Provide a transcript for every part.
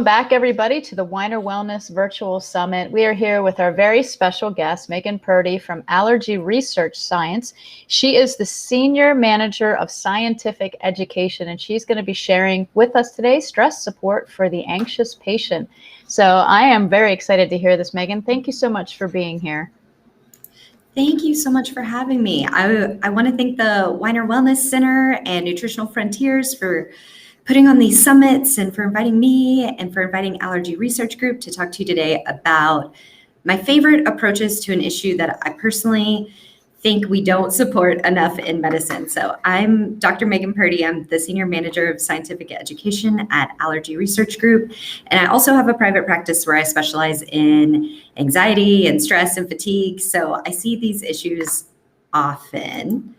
Back, everybody, to the Weiner Wellness Virtual Summit. We are here with our very special guest, Meagan Purdy from Allergy Research Science. She is the Senior Manager of Scientific Education, and she's going to be sharing with us today stress support for the anxious patient. So I am very excited to hear this, Meagan. Thank you so much for being here. Thank you so much for having me. I want to thank the Weiner Wellness Center and Nutritional Frontiers for putting on these summits and for inviting me and for inviting Allergy Research Group to talk to you today about my favorite approaches to an issue that I personally think we don't support enough in medicine. So I'm Dr. Meagan Purdy. I'm the Senior Manager of Scientific Education at Allergy Research Group. And I also have a private practice where I specialize in anxiety and stress and fatigue. So I see these issues often.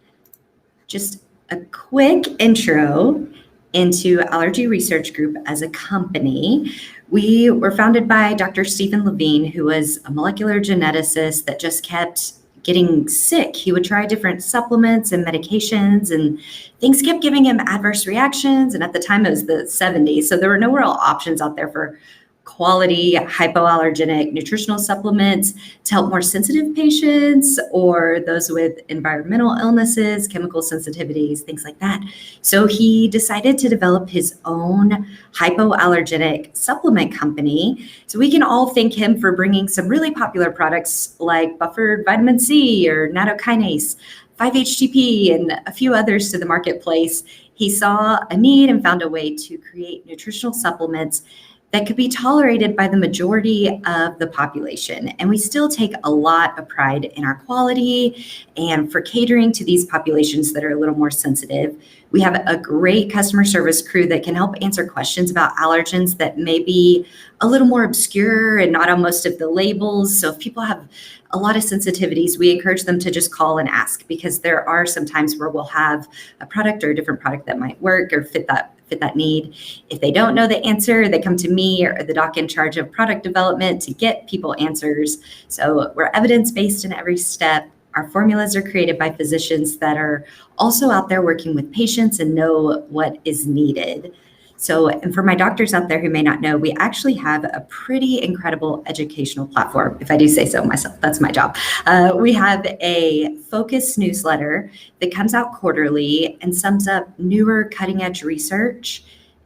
Just a quick intro into Allergy Research Group as a company. We were founded by Dr. Stephen Levine, who was a molecular geneticist that just kept getting sick. He would try different supplements and medications, and things kept giving him adverse reactions. And at the time, it was the 70s, so there were no real options out there for quality hypoallergenic nutritional supplements to help more sensitive patients or those with environmental illnesses, chemical sensitivities, things like that. So he decided to develop his own hypoallergenic supplement company. So we can all thank him for bringing some really popular products like buffered vitamin C or nattokinase, 5-HTP, and a few others to the marketplace. He saw a need and found a way to create nutritional supplements that could be tolerated by the majority of the population. And we still take a lot of pride in our quality and for catering to these populations that are a little more sensitive. We have a great customer service crew that can help answer questions about allergens that may be a little more obscure and not on most of the labels. So if people have a lot of sensitivities, we encourage them to just call and ask, because there are some times where we'll have a product or a different product that might work or fit that need. If they don't know the answer, they come to me or the doc in charge of product development to get people answers. So we're evidence-based in every step. Our formulas are created by physicians that are also out there working with patients and know what is needed. So, and for my doctors out there who may not know, we actually have a pretty incredible educational platform, if I do say so myself. That's my job. We have a focus newsletter that comes out quarterly and sums up newer cutting edge research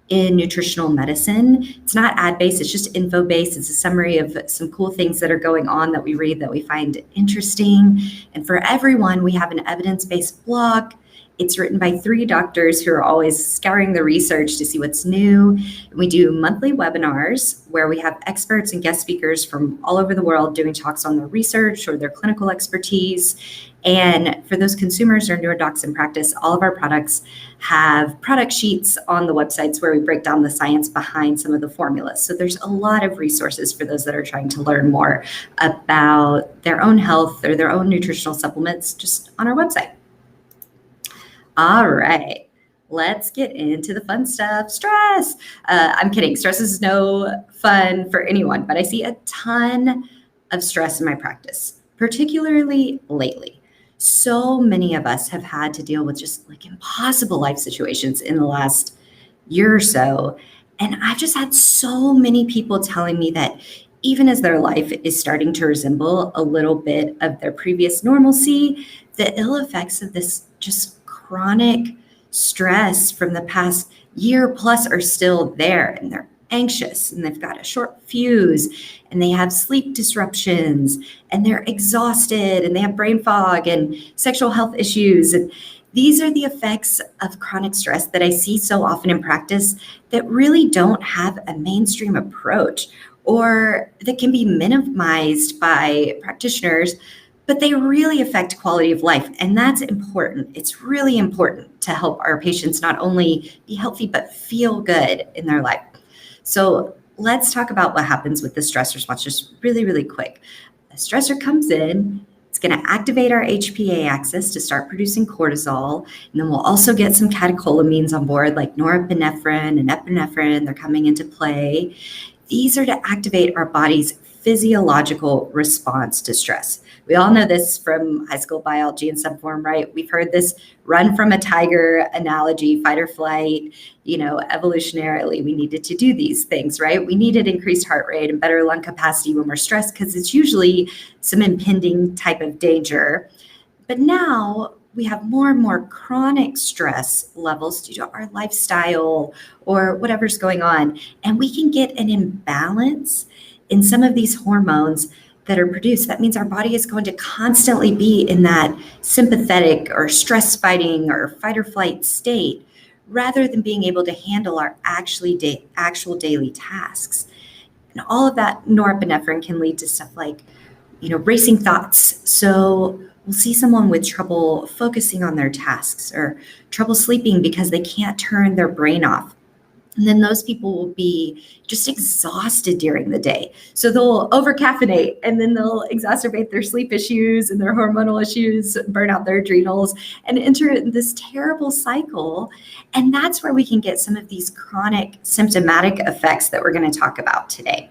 in nutritional medicine. It's not ad-based, it's just info-based. It's a summary of some cool things that are going on that we read that we find interesting. And for everyone, we have an evidence-based blog. It's written by 3 doctors who are always scouring the research to see what's new. We do monthly webinars where we have experts and guest speakers from all over the world doing talks on their research or their clinical expertise. And for those consumers or newer docs in practice, all of our products have product sheets on the websites where we break down the science behind some of the formulas. So there's a lot of resources for those that are trying to learn more about their own health or their own nutritional supplements just on our website. All right, let's get into the fun stuff. Stress. I'm kidding. Stress is no fun for anyone, but I see a ton of stress in my practice, particularly lately. So many of us have had to deal with just like impossible life situations in the last year or so. And I've just had so many people telling me that even as their life is starting to resemble a little bit of their previous normalcy, the ill effects of this just chronic stress from the past year plus are still there, and they're anxious and they've got a short fuse and they have sleep disruptions and they're exhausted and they have brain fog and sexual health issues. And these are the effects of chronic stress that I see so often in practice that really don't have a mainstream approach or that can be minimized by practitioners, but they really affect quality of life. And that's important. It's really important to help our patients not only be healthy, but feel good in their life. So let's talk about what happens with the stress response, just really, really quick. A stressor comes in, it's going to activate our HPA axis to start producing cortisol. And then we'll also get some catecholamines on board, like norepinephrine and epinephrine. They're coming into play. These are to activate our body's physiological response to stress. We all know this from high school biology in some form, right? We've heard this run from a tiger analogy, fight or flight. Evolutionarily, we needed to do these things, right? We needed increased heart rate and better lung capacity when we're stressed because it's usually some impending type of danger. But now we have more and more chronic stress levels due to our lifestyle or whatever's going on. And we can get an imbalance in some of these hormones that are produced. That means our body is going to constantly be in that sympathetic or stress fighting or fight or flight state rather than being able to handle our actual daily tasks. And all of that norepinephrine can lead to stuff like, racing thoughts. So we'll see someone with trouble focusing on their tasks or trouble sleeping because they can't turn their brain off. And then those people will be just exhausted during the day. So they'll over-caffeinate and then they'll exacerbate their sleep issues and their hormonal issues, burn out their adrenals, and enter this terrible cycle. And that's where we can get some of these chronic symptomatic effects that we're going to talk about today.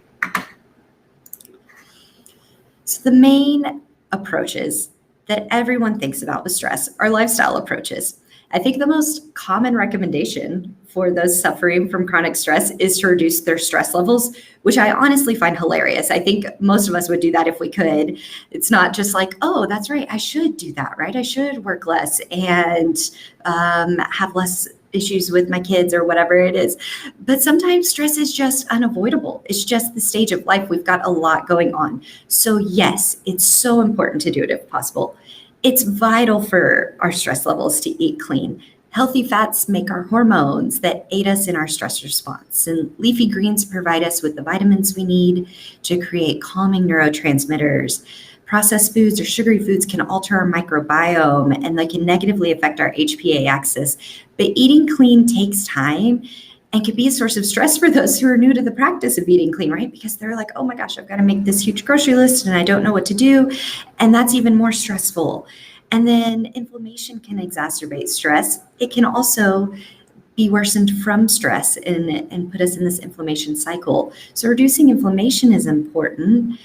So the main approaches that everyone thinks about with stress are lifestyle approaches. I think the most common recommendation for those suffering from chronic stress is to reduce their stress levels, which I honestly find hilarious. I think most of us would do that if we could. It's not just like, oh, that's right, I should do that, right? I should work less and have less issues with my kids or whatever it is. But sometimes stress is just unavoidable. It's just the stage of life. We've got a lot going on. So yes, it's so important to do it if possible. It's vital for our stress levels to eat clean. Healthy fats make our hormones that aid us in our stress response, and leafy greens provide us with the vitamins we need to create calming neurotransmitters. Processed foods or sugary foods can alter our microbiome and they can negatively affect our HPA axis. But eating clean takes time and can be a source of stress for those who are new to the practice of eating clean, right? Because they're like, oh my gosh, I've got to make this huge grocery list and I don't know what to do. And that's even more stressful. And then inflammation can exacerbate stress. It can also be worsened from stress and put us in this inflammation cycle. So reducing inflammation is important.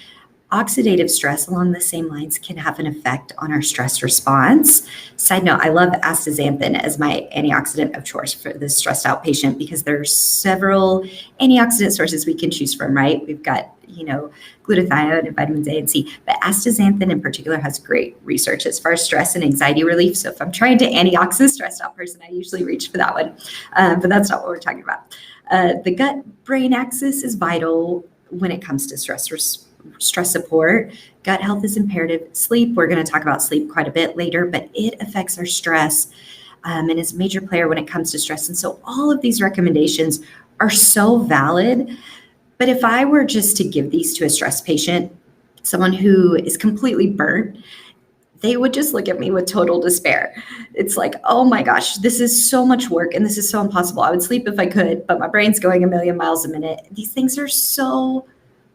Oxidative stress along the same lines can have an effect on our stress response. Side note, I love astaxanthin as my antioxidant of choice for this stressed out patient because there are several antioxidant sources we can choose from, right? We've got, glutathione and vitamins A and C, but astaxanthin in particular has great research as far as stress and anxiety relief. So if I'm trying to antioxidant a stressed out person, I usually reach for that one, but that's not what we're talking about. The gut-brain axis is vital when it comes to stress support. Gut health is imperative. Sleep, we're going to talk about sleep quite a bit later, but it affects our stress and is a major player when it comes to stress. And so all of these recommendations are so valid. But if I were just to give these to a stress patient, someone who is completely burnt, they would just look at me with total despair. It's like, oh my gosh, this is so much work and this is so impossible. I would sleep if I could, but my brain's going a million miles a minute. These things are so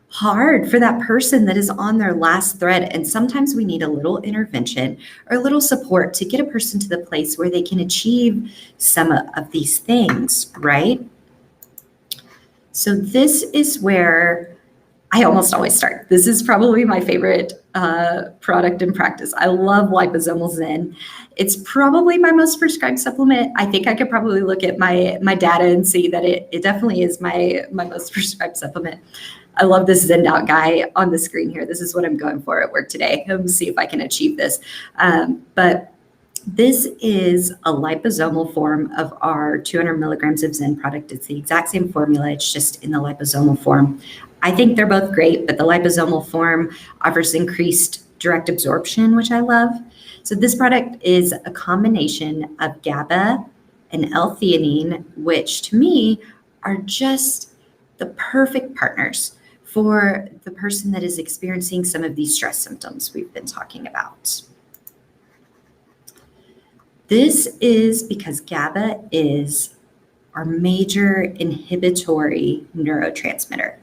hard for that person that is on their last thread. And sometimes we need a little intervention or a little support to get a person to the place where they can achieve some of these things, right? So this is where I almost always start. This is probably my favorite product in practice. I love Liposomal Zen. It's probably my most prescribed supplement. I think I could probably look at my data and see that it definitely is my most prescribed supplement. I love this Zen out guy on the screen here. This is what I'm going for at work today. Let's see if I can achieve this. But this is a liposomal form of our 200 milligrams of Zen product. It's the exact same formula. It's just in the liposomal form. I think they're both great, but the liposomal form offers increased direct absorption, which I love. So this product is a combination of GABA and L-theanine, which to me are just the perfect partners for the person that is experiencing some of these stress symptoms we've been talking about. This is because GABA is our major inhibitory neurotransmitter.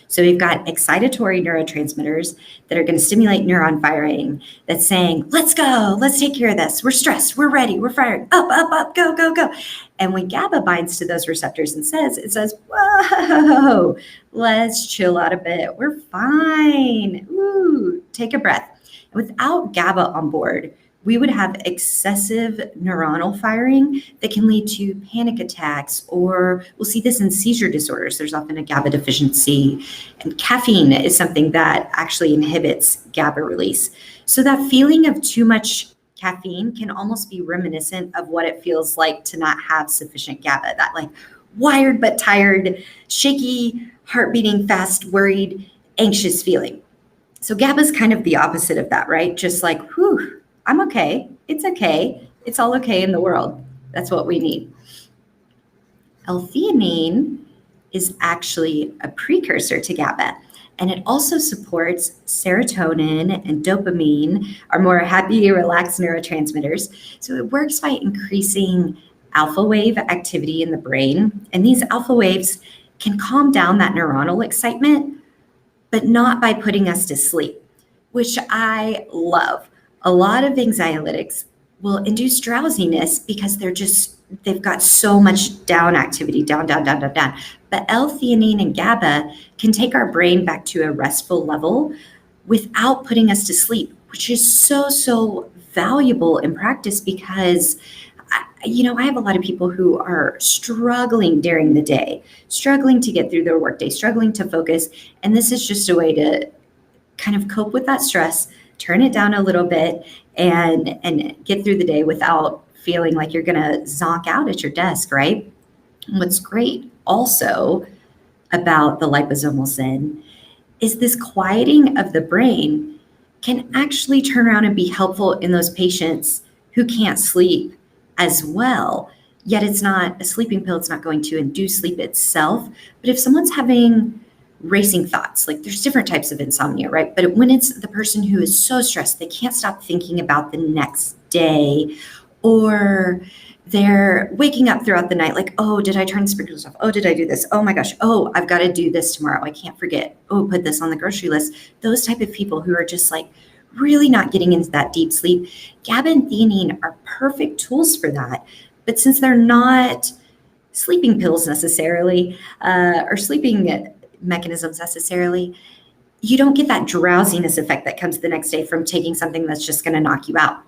So we've got excitatory neurotransmitters that are going to stimulate neuron firing that's saying, let's go, let's take care of this. We're stressed, we're ready, we're firing, up, up, up, go, go, go. And when GABA binds to those receptors and it says, whoa, let's chill out a bit. We're fine. Ooh, take a breath. And without GABA on board, we would have excessive neuronal firing that can lead to panic attacks, or we'll see this in seizure disorders. There's often a GABA deficiency, and caffeine is something that actually inhibits GABA release. So that feeling of too much caffeine can almost be reminiscent of what it feels like to not have sufficient GABA, that like wired but tired, shaky, heart beating fast, worried, anxious feeling. So GABA is kind of the opposite of that, right? Just like, whew, I'm okay. It's okay. It's all okay in the world. That's what we need. L-theanine is actually a precursor to GABA, and it also supports serotonin and dopamine, our more happy, relaxed neurotransmitters. So it works by increasing alpha wave activity in the brain, and these alpha waves can calm down that neuronal excitement, but not by putting us to sleep, which I love. A lot of anxiolytics will induce drowsiness because they've got so much down activity, down. But L-theanine and GABA can take our brain back to a restful level without putting us to sleep, which is so valuable in practice because I have a lot of people who are struggling during the day, struggling to get through their workday, struggling to focus. And this is just a way to kind of cope with that stress, turn it down a little bit, and get through the day without feeling like you're going to zonk out at your desk, right? And what's great also about the Liposomal Zen is this quieting of the brain can actually turn around and be helpful in those patients who can't sleep as well. Yet it's not a sleeping pill. It's not going to induce sleep itself. But if someone's having racing thoughts, like there's different types of insomnia, right? But when it's the person who is so stressed, they can't stop thinking about the next day, or they're waking up throughout the night like, oh, did I turn the sprinklers off? Oh, did I do this? Oh my gosh. Oh, I've got to do this tomorrow. I can't forget. Oh, put this on the grocery list. Those type of people who are just like really not getting into that deep sleep, GABA and theanine are perfect tools for that. But since they're not sleeping pills necessarily, or sleeping mechanisms necessarily, you don't get that drowsiness effect that comes the next day from taking something that's just going to knock you out.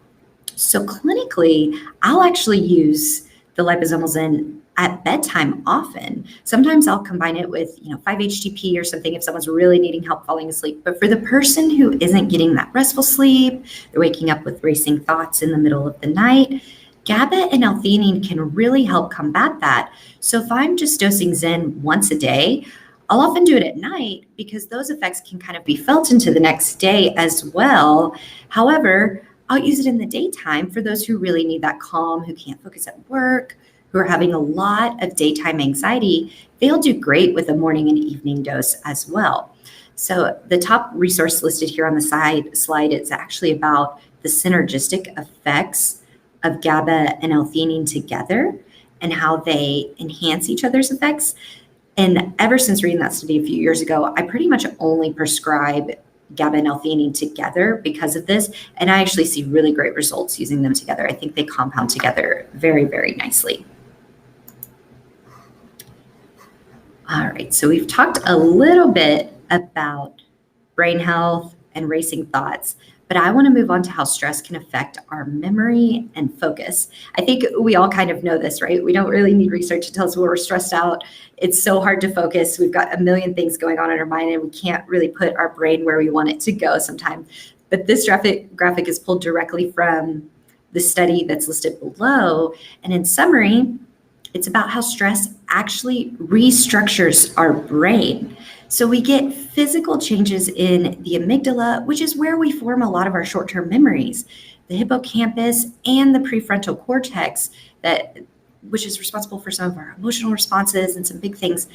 So clinically, I'll actually use the Liposomal Zen at bedtime often. Sometimes I'll combine it with 5-HTP or something if someone's really needing help falling asleep. But for the person who isn't getting that restful sleep, they're waking up with racing thoughts in the middle of the night, GABA and L-theanine can really help combat that. So if I'm just dosing Zen once a day, I'll often do it at night because those effects can kind of be felt into the next day as well. However, I'll use it in the daytime for those who really need that calm, who can't focus at work, who are having a lot of daytime anxiety. They'll do great with a morning and evening dose as well. So the top resource listed here on the slide is actually about the synergistic effects of GABA and L-theanine together and how they enhance each other's effects. And ever since reading that study a few years ago, I pretty much only prescribe GABA and L-theanine together because of this. And I actually see really great results using them together. I think they compound together very, very nicely. All right, so we've talked a little bit about brain health and racing thoughts, but I want to move on to how stress can affect our memory and focus. I think we all kind of know this, right? We don't really need research to tell us when we're stressed out. It's so hard to focus. We've got a million things going on in our mind, and we can't really put our brain where we want it to go sometimes. But this graphic is pulled directly from the study that's listed below. And in summary, it's about how stress actually restructures our brain. So we get physical changes in the amygdala, which is where we form a lot of our short-term memories, the hippocampus and the prefrontal cortex, which is responsible for some of our emotional responses and some big things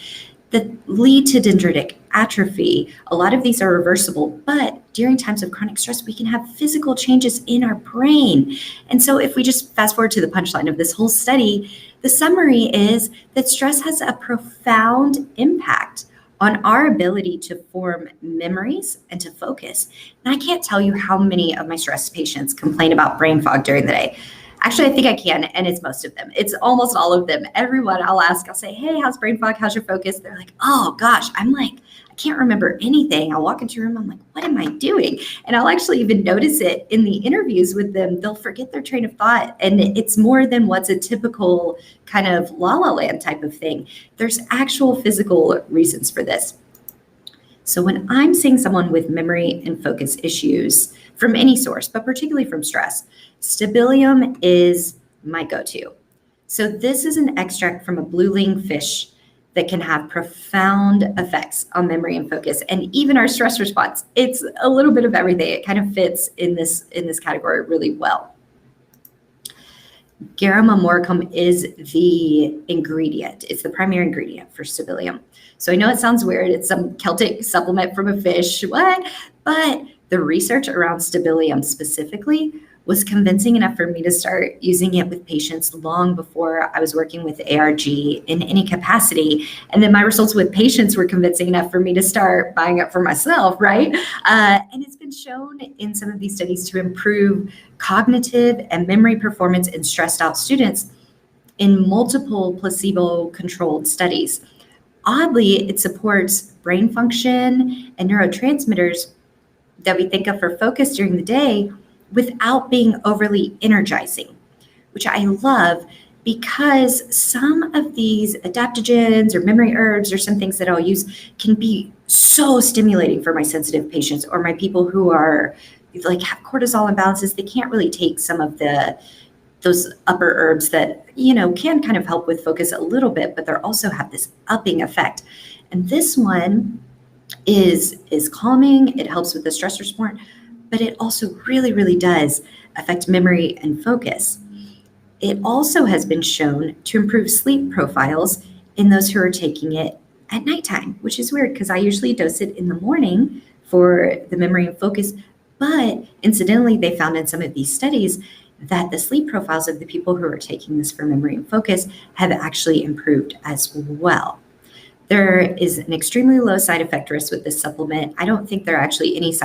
that lead to dendritic atrophy. A lot of these are reversible, but during times of chronic stress, we can have physical changes in our brain. And so if we just fast forward to the punchline of this whole study, the summary is that stress has a profound impact on our ability to form memories and to focus. And I can't tell you how many of my stressed patients complain about brain fog during the day. Actually, I think I can, and it's most of them. It's almost all of them. Everyone I'll ask, I'll say, hey, how's brain fog? How's your focus? They're like, oh gosh, I'm like, I can't remember anything. I'll walk into a room, I'm like, what am I doing? And I'll actually even notice it in the interviews with them. They'll forget their train of thought, and it's more than what's a typical kind of la la land type of thing. There's actual physical reasons for this. So when I'm seeing someone with memory and focus issues from any source, but particularly from stress, Stabilium is my go-to. So this is an extract from a blue-ling fish that can have profound effects on memory and focus, and even our stress response. It's a little bit of everything. It kind of fits in this category really well. Garum Amoricum is the ingredient. It's the primary ingredient for Stabilium. So I know it sounds weird. It's some Celtic supplement from a fish. What? But the research around Stabilium specifically was convincing enough for me to start using it with patients long before I was working with ARG in any capacity. And then my results with patients were convincing enough for me to start buying it for myself, right? And it's been shown in some of these studies to improve cognitive and memory performance in stressed out students in multiple placebo-controlled studies. Oddly, it supports brain function and neurotransmitters that we think of for focus during the day without being overly energizing, which I love, because some of these adaptogens or memory herbs or some things that I'll use can be so stimulating for my sensitive patients or my people who are like have cortisol imbalances. They can't really take some of those upper herbs that, can kind of help with focus a little bit, but they also have this upping effect. And this one is calming. It helps with the stress response, but it also really, really does affect memory and focus. It also has been shown to improve sleep profiles in those who are taking it at nighttime, which is weird because I usually dose it in the morning for the memory and focus. But incidentally, they found in some of these studies that the sleep profiles of the people who are taking this for memory and focus have actually improved as well. There is an extremely low side effect risk with this supplement. I don't think there are actually any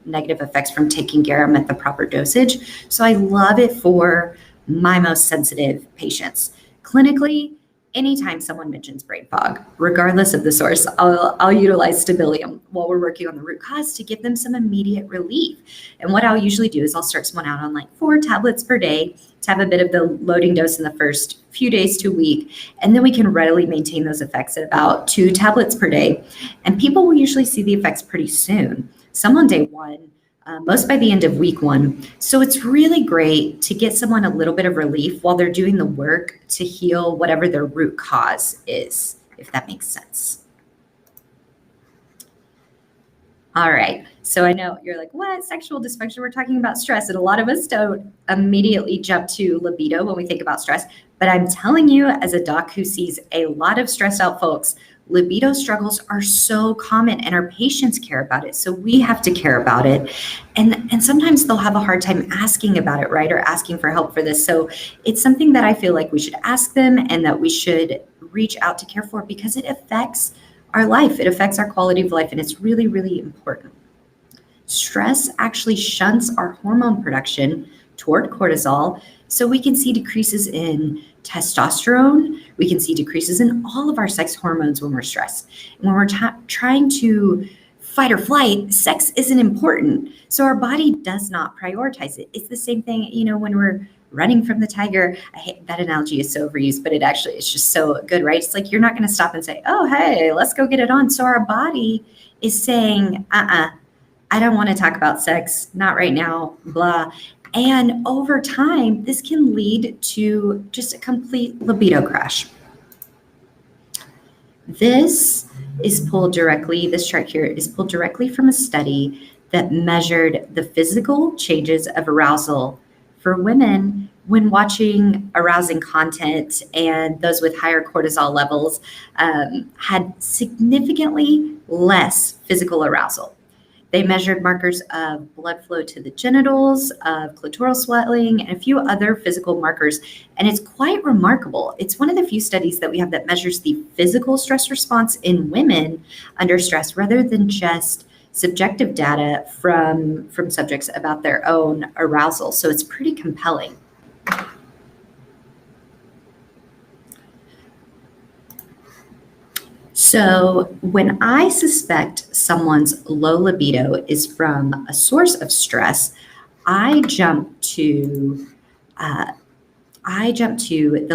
negative effects from taking garum at the proper dosage. So I love it for my most sensitive patients. Clinically, anytime someone mentions brain fog, regardless of the source, I'll utilize Stabilium while we're working on the root cause to give them some immediate relief. And what I'll usually do is I'll start someone out on like 4 tablets per day to have a bit of the loading dose in the first few days to a week. And then we can readily maintain those effects at about 2 tablets per day. And people will usually see the effects pretty soon. Some on day 1, most by the end of week 1. So it's really great to get someone a little bit of relief while they're doing the work to heal whatever their root cause is, if that makes sense. All right. So I know you're like, what? Sexual dysfunction? We're talking about stress. And a lot of us don't immediately jump to libido when we think about stress. But I'm telling you, as a doc who sees a lot of stressed out folks, libido struggles are so common and our patients care about it. So we have to care about it. And sometimes they'll have a hard time asking about it, right? Or asking for help for this. So it's something that I feel like we should ask them and that we should reach out to care for because it affects our life. It affects our quality of life. And it's really, really important. Stress actually shunts our hormone production toward cortisol. So we can see decreases in testosterone. We can see decreases in all of our sex hormones when we're stressed. And when we're trying to fight or flight, sex isn't important. So our body does not prioritize it. It's the same thing, when we're running from the tiger. I hate that analogy is so overused, but it's just so good, right? It's like you're not going to stop and say, oh, hey, let's go get it on. So our body is saying, I don't want to talk about sex, not right now, blah. And over time, this can lead to just a complete libido crash. This chart here is pulled directly from a study that measured the physical changes of arousal for women when watching arousing content, and those with higher cortisol levels had significantly less physical arousal. They measured markers of blood flow to the genitals, of clitoral swelling, and a few other physical markers. And it's quite remarkable. It's one of the few studies that we have that measures the physical stress response in women under stress rather than just subjective data from subjects about their own arousal. So it's pretty compelling. So when I suspect someone's low libido is from a source of stress, I jump to the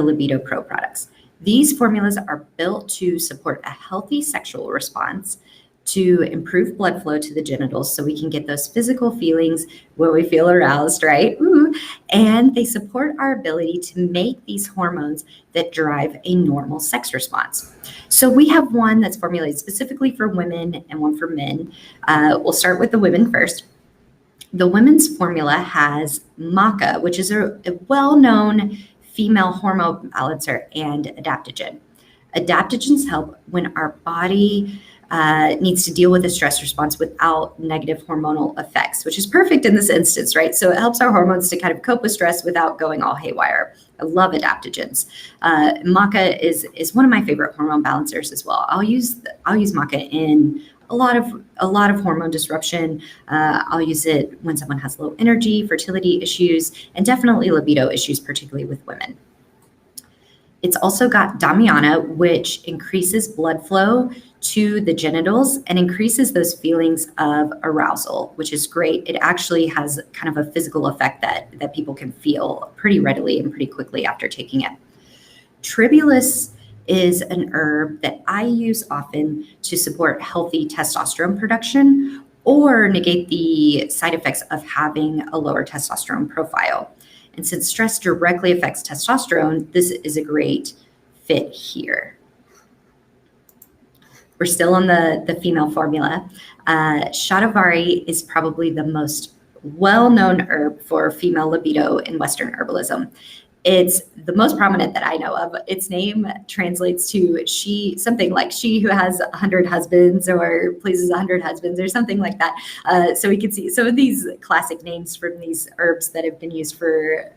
Libido Pro products. These formulas are built to support a healthy sexual response, to improve blood flow to the genitals so we can get those physical feelings when we feel aroused, right? Ooh. And they support our ability to make these hormones that drive a normal sex response. So we have one that's formulated specifically for women and one for men. We'll start with the women first. The women's formula has maca, which is a well-known female hormone balancer and adaptogen. Adaptogens help when our body needs to deal with a stress response without negative hormonal effects, which is perfect in this instance, right? So it helps our hormones to kind of cope with stress without going all haywire. I love adaptogens. Maca is one of my favorite hormone balancers as well. I'll use maca in a lot of hormone disruption. I'll use it when someone has low energy, fertility issues, and definitely libido issues, particularly with women. It's also got Damiana, which increases blood flow to the genitals and increases those feelings of arousal, which is great. It actually has kind of a physical effect that people can feel pretty readily and pretty quickly after taking it. Tribulus is an herb that I use often to support healthy testosterone production or negate the side effects of having a lower testosterone profile. And since stress directly affects testosterone, this is a great fit here. We're still on the female formula. Shatavari is probably the most well-known herb for female libido in Western herbalism. It's the most prominent that I know of. Its name translates to something like she who has 100 husbands or pleases 100 husbands or something like that. So we can see some of these classic names from these herbs that have been used for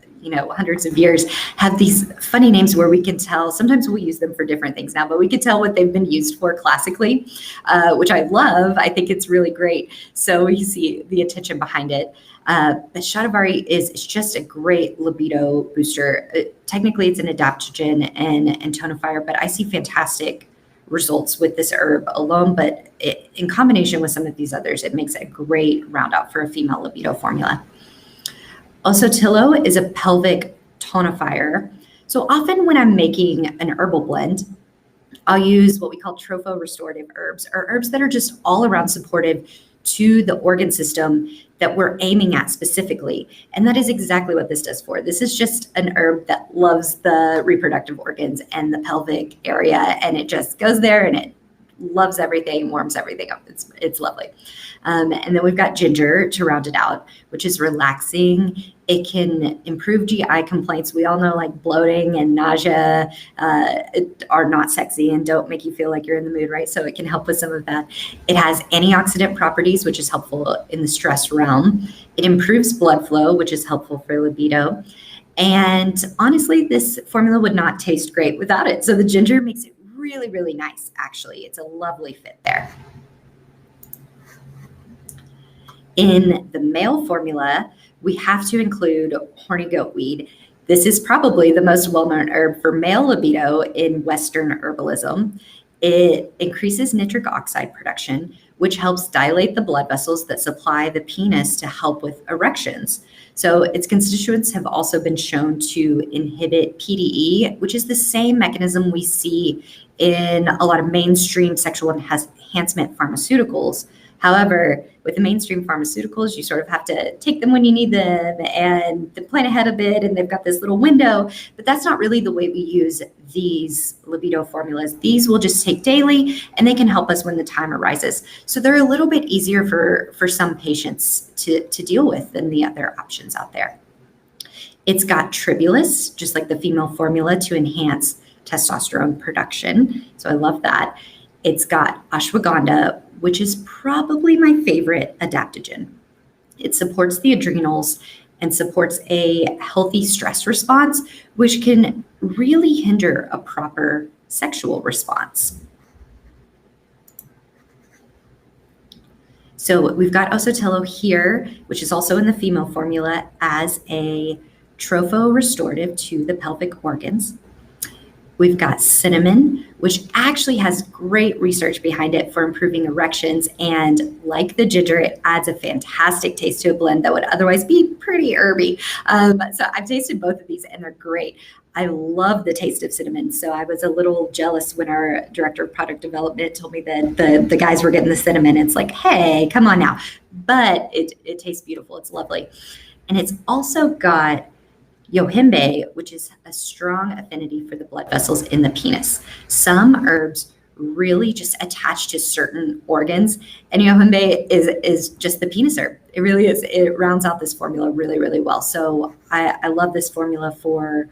hundreds of years have these funny names where we can tell. Sometimes we use them for different things now, but we can tell what they've been used for classically, which I love. I think it's really great. So you see the intention behind it. But Shatavari is just a great libido booster. Technically, it's an adaptogen and tonifier, but I see fantastic results with this herb alone. But in combination with some of these others, it makes a great round out for a female libido formula. Also, Tillo is a pelvic tonifier. So often when I'm making an herbal blend, I'll use what we call tropho-restorative herbs, or herbs that are just all around supportive to the organ system that we're aiming at specifically. And that is exactly what this does for. This is just an herb that loves the reproductive organs and the pelvic area, and it just goes there and it loves everything, warms everything up. It's lovely. And then we've got ginger to round it out, which is relaxing. It can improve GI complaints. We all know like bloating and nausea are not sexy and don't make you feel like you're in the mood, right? So it can help with some of that. It has antioxidant properties, which is helpful in the stress realm. It improves blood flow, which is helpful for libido. And honestly, this formula would not taste great without it. So the ginger makes it really, really nice, actually. It's a lovely fit there. In the male formula, we have to include horny goat weed. This is probably the most well-known herb for male libido in Western herbalism. It increases nitric oxide production, which helps dilate the blood vessels that supply the penis to help with erections. So its constituents have also been shown to inhibit PDE, which is the same mechanism we see in a lot of mainstream sexual enhancement pharmaceuticals. However, with the mainstream pharmaceuticals, you sort of have to take them when you need them and plan ahead a bit, and they've got this little window, but that's not really the way we use these libido formulas. These will just take daily, and they can help us when the time arises. So they're a little bit easier for some patients to deal with than the other options out there. It's got tribulus, just like the female formula, to enhance testosterone production. So I love that. It's got ashwagandha, which is probably my favorite adaptogen. It supports the adrenals and supports a healthy stress response, which can really hinder a proper sexual response. So we've got Osotello here, which is also in the female formula as a tropho-restorative to the pelvic organs. We've got cinnamon, which actually has great research behind it for improving erections. And like the ginger, it adds a fantastic taste to a blend that would otherwise be pretty herby. So I've tasted both of these and they're great. I love the taste of cinnamon. So I was a little jealous when our director of product development told me that the guys were getting the cinnamon. It's like, hey, come on now. But it tastes beautiful. It's lovely. And it's also got yohimbe, which is a strong affinity for the blood vessels in the penis. Some herbs really just attach to certain organs, and yohimbe is just the penis herb. It really is. It rounds out this formula really, really well. So I love this formula for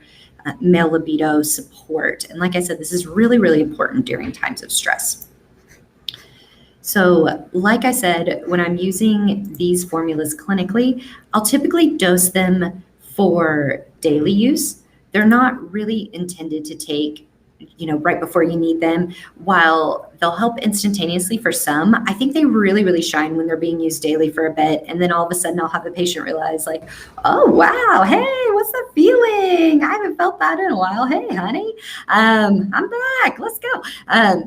male libido support. And like I said, this is really, really important during times of stress. So like I said, when I'm using these formulas clinically, I'll typically dose them for daily use. They're not really intended to take, right before you need them. While they'll help instantaneously for some, I think they really, really shine when they're being used daily for a bit. And then all of a sudden I'll have the patient realize like, oh, wow, hey, what's that feeling? I haven't felt that in a while. Hey, honey, I'm back. Let's go.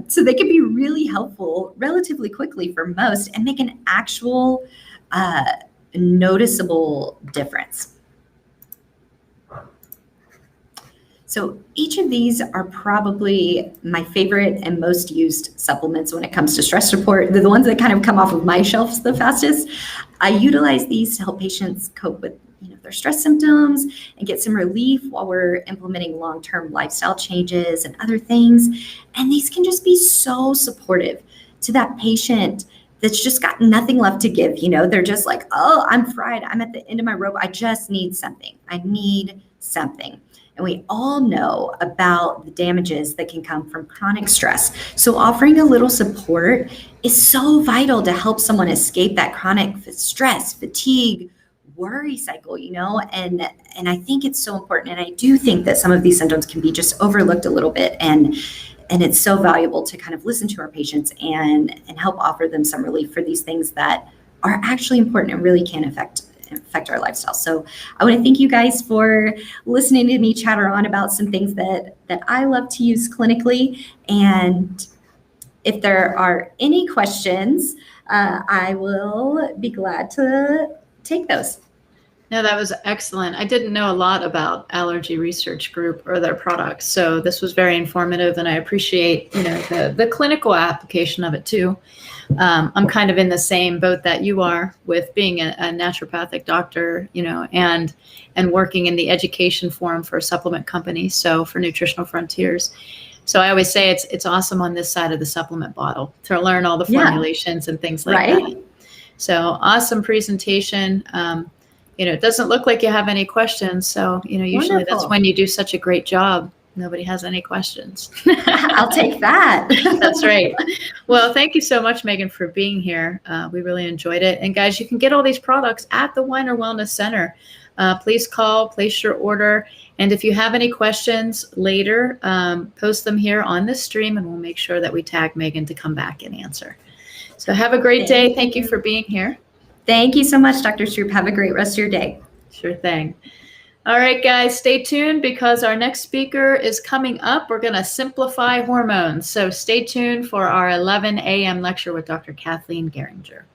So they can be really helpful relatively quickly for most and make an actual noticeable difference. So each of these are probably my favorite and most used supplements when it comes to stress support. They're the ones that kind of come off of my shelves the fastest. I utilize these to help patients cope with their stress symptoms and get some relief while we're implementing long-term lifestyle changes and other things. And these can just be so supportive to that patient that's just got nothing left to give. They're just like, oh, I'm fried. I'm at the end of my rope. I just need something. I need something. And we all know about the damages that can come from chronic stress. So offering a little support is so vital to help someone escape that chronic stress, fatigue, worry cycle, and I think it's so important. And I do think that some of these symptoms can be just overlooked a little bit. And it's so valuable to kind of listen to our patients and help offer them some relief for these things that are actually important and really can affect our lifestyle. So I want to thank you guys for listening to me chatter on about some things that I love to use clinically. And if there are any questions, I will be glad to take those. No, that was excellent. I didn't know a lot about Allergy Research Group or their products, so this was very informative, and I appreciate the clinical application of it too. I'm kind of in the same boat that you are with being a naturopathic doctor, and working in the education forum for a supplement company, so for Nutritional Frontiers. So I always say it's awesome on this side of the supplement bottle to learn all the formulations and things like that. So awesome presentation. It doesn't look like you have any questions. So, usually Wonderful. That's when you do such a great job. Nobody has any questions. I'll take that. That's right. Well, thank you so much, Meagan, for being here. We really enjoyed it. And guys, you can get all these products at the Weiner Wellness Center. Please call, place your order. And if you have any questions later, post them here on this stream and we'll make sure that we tag Meagan to come back and answer. So have a great day. Thank you for being here. Thank you so much, Dr. Stroop. Have a great rest of your day. Sure thing. All right, guys, stay tuned because our next speaker is coming up. We're going to simplify hormones. So stay tuned for our 11 a.m. lecture with Dr. Kathleen Geringer.